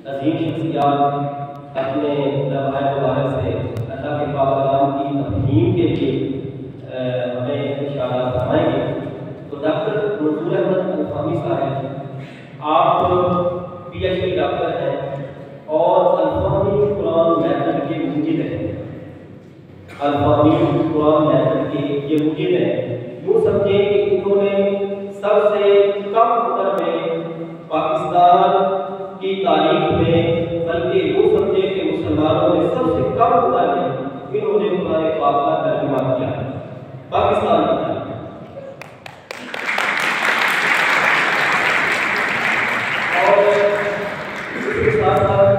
عظیم شخصیات اپنے لمحہ مبارک سے اللہ کے پاک کلام کی تفہیم کے لیے ہمیں اشارات فرمائیں گے۔ تو ڈاکٹر منظور احمد الفامی صاحب، آپ پی ایچ ڈی ڈاکٹر ہیں اور الفامی قرآن میتھڈ کے موجد ہیں۔ الفامی قرآن میتھڈ کے یہ موجد ہیں۔ یوں سمجھیں کہ انہوں نے سب سے کم عمر میں پاکستان کی تاریخ میں، بلکہ یوں سمجھیں کہ مسلمانوں میں سب سے کم عمر میں انہوں نے قرآن پاک کا ترجمہ کیا ہے پاکستان کی تاریخ میں۔ اور اس کے ساتھ ساتھ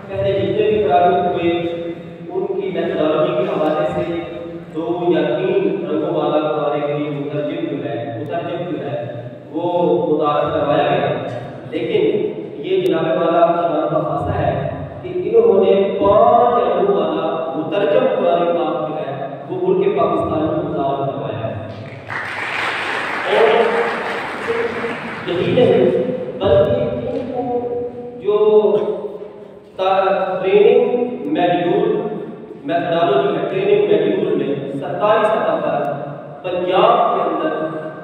پہلے جتنے بھی تراجم ہوئے ان کی میتھڈالوجی کے حوالے سے 2 یا 3 رنگوں والا قرآن کریم مترجم جو ہے وہ متعارف کروایا گیا، لیکن یہ جناب والا شان کا خاصہ ہے کہ انہوں نے 5 رنگوں والا مترجم قرآن پاک جو ہے وہ ملک پاکستان میں متعارف کروایا ہے۔ اور یہی نہیں بلکہ ان کو جو ٹریننگ میڈیول میتھڈالوجی ہے، ٹریننگ میڈیول میں سرکاری سطح پر پنجاب کے اندر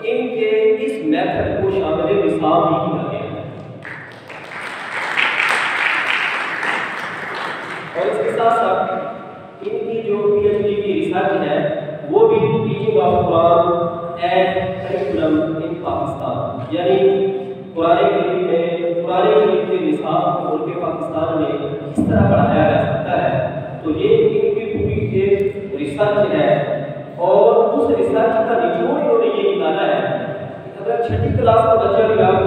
ان کے اس میتھڈ کو شامل نصاب بھی کیا گیا ہے۔ اور اس کے ساتھ ساتھ ان کی جو پی ایچ ڈی کی ریسرچ ہے وہ بھی teaching of Quran as curriculum in Pakistan, یعنی قرآن کریم کے نصاب کو ملک پاکستان میں کس طرح پڑھایا جا سکتا ہے، تو یہ ان کی پوری ایک ریسرچ ہے۔ اور اس ریسرچ کا نچوڑ انہوں نے یہ نکالا ہے کہ اگر 6ٹھی کلاس کا بچہ بھی آپ